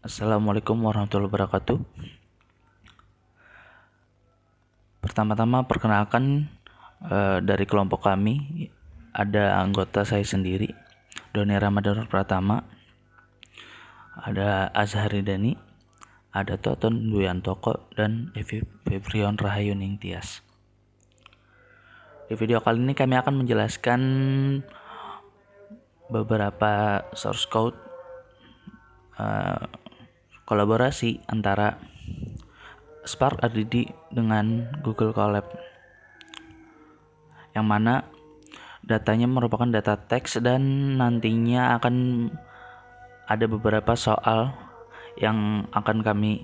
Assalamualaikum warahmatullahi wabarakatuh. Pertama-tama perkenalkan dari kelompok kami ada anggota saya sendiri, Doni Ramadan Pratama, ada Azhari Dani, ada Toton Duyantoko, dan Febrion Rahayu Ningtyas. Di video kali ini kami akan menjelaskan beberapa source code kolaborasi antara Spark RDD dengan Google Colab, yang mana datanya merupakan data teks dan nantinya akan ada beberapa soal yang akan kami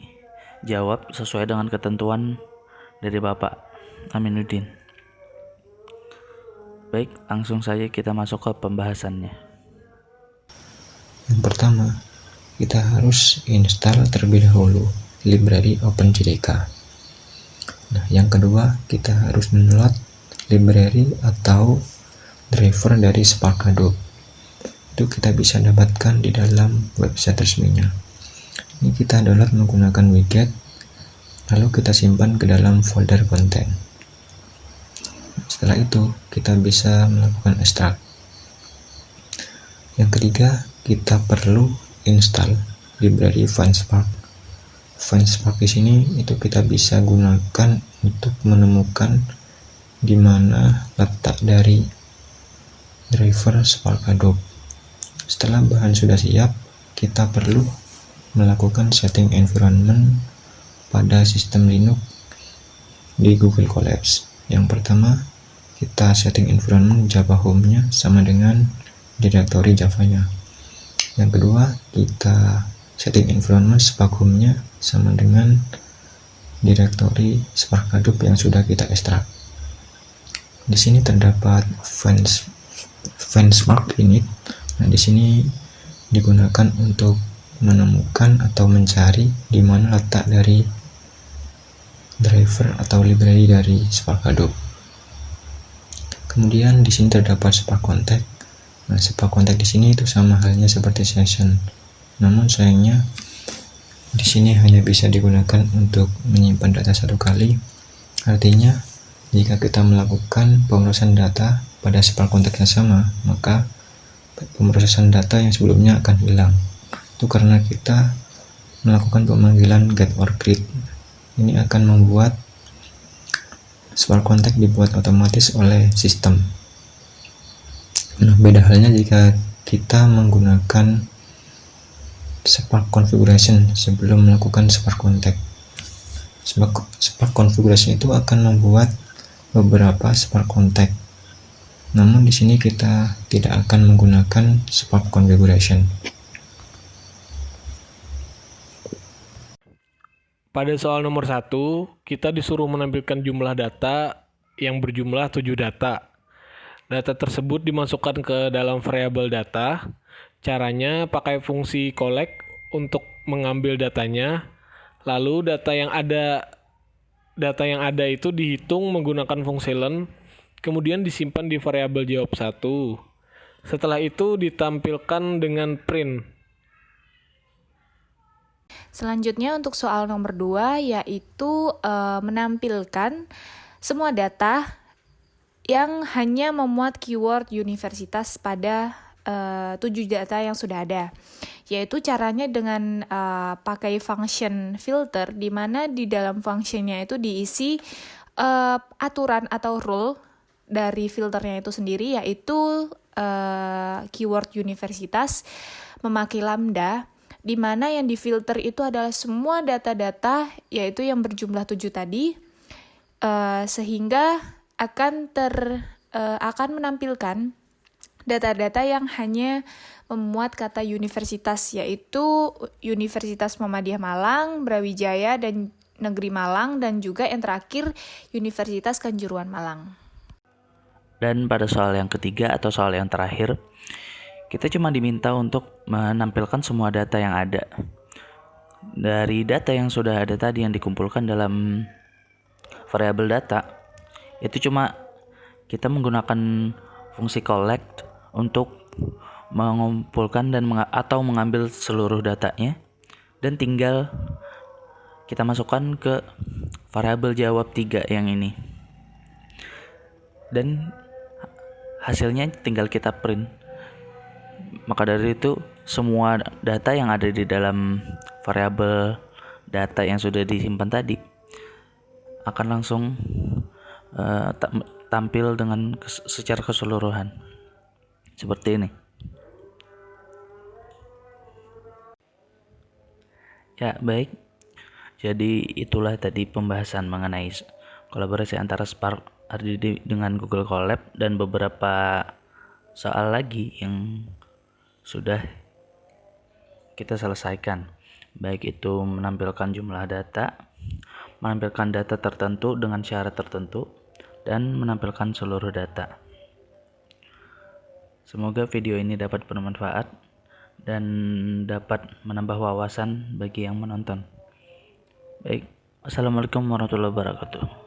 jawab sesuai dengan ketentuan dari Bapak Aminuddin. Baik, langsung saja kita masuk ke pembahasannya. Yang pertama, kita harus install terlebih dahulu library OpenJDK. Nah, yang kedua, kita harus download library atau driver dari Spark Hadoop. Itu kita bisa dapatkan di dalam website resminya. Ini kita download menggunakan widget, lalu kita simpan ke dalam folder konten. Setelah itu, kita bisa melakukan ekstrak. Yang ketiga, kita perlu install library FindSpark. FindSpark di sini itu kita bisa gunakan untuk menemukan di mana letak dari driver Spark Hadoop. Setelah bahan sudah siap, kita perlu melakukan setting environment pada sistem Linux di Google Colabs. Yang pertama, kita setting environment Java Home-nya sama dengan direktori Java-nya. Yang kedua, kita setting environment Spark Home-nya sama dengan direktori Spark Hadoop yang sudah kita ekstrak. Di sini terdapat FindSpark init. Nah, di sini digunakan untuk menemukan atau mencari di mana letak dari driver atau library dari Spark Hadoop. Kemudian di sini terdapat Spark Contact. Nah, Spark Contact di sini itu sama halnya seperti session. Namun sayangnya di sini hanya bisa digunakan untuk menyimpan data satu kali. Artinya, jika kita melakukan pemrosesan data pada Spark Contact yang sama, maka pemrosesan data yang sebelumnya akan hilang. Itu karena kita melakukan pemanggilan get or create. Ini akan membuat Spark Contact dibuat otomatis oleh sistem. Nah, beda halnya jika kita menggunakan Spark Configuration sebelum melakukan Spark Contact. Spark Configuration itu akan membuat beberapa Spark Contact. Namun di sini kita tidak akan menggunakan Spark Configuration. Pada soal nomor 1, kita disuruh menampilkan jumlah data yang berjumlah 7 data. Data tersebut dimasukkan ke dalam variabel data. Caranya pakai fungsi collect untuk mengambil datanya. Lalu data yang ada itu dihitung menggunakan fungsi len, kemudian disimpan di variabel jawab 1. Setelah itu ditampilkan dengan print. Selanjutnya untuk soal nomor 2 yaitu menampilkan semua data yang hanya memuat keyword universitas pada 7 data yang sudah ada. Yaitu caranya dengan pakai function filter, di mana di dalam functionnya itu diisi aturan atau rule dari filternya itu sendiri, yaitu keyword universitas memakai lambda, di mana yang difilter itu adalah semua data-data yaitu yang berjumlah 7 tadi, sehingga akan menampilkan data-data yang hanya memuat kata universitas, yaitu Universitas Muhammadiyah Malang, Brawijaya, dan Negeri Malang, dan juga yang terakhir Universitas Kanjuruhan Malang. Dan pada soal yang ketiga atau soal yang terakhir, kita cuma diminta untuk menampilkan semua data yang ada. Dari data yang sudah ada tadi yang dikumpulkan dalam variabel data, itu cuma kita menggunakan fungsi collect untuk mengumpulkan atau mengambil seluruh datanya dan tinggal kita masukkan ke variabel jawab 3 yang ini, dan hasilnya tinggal kita print. Maka dari itu semua data yang ada di dalam variabel data yang sudah disimpan tadi akan langsung tampil dengan secara keseluruhan seperti ini. Ya, baik. Jadi itulah tadi pembahasan mengenai kolaborasi antara Spark RDD dengan Google Colab dan beberapa soal lagi yang sudah kita selesaikan, baik itu menampilkan jumlah data, menampilkan data tertentu dengan syarat tertentu, dan menampilkan seluruh data. Semoga video ini dapat bermanfaat dan dapat menambah wawasan bagi yang menonton. Baik, assalamualaikum warahmatullahi wabarakatuh.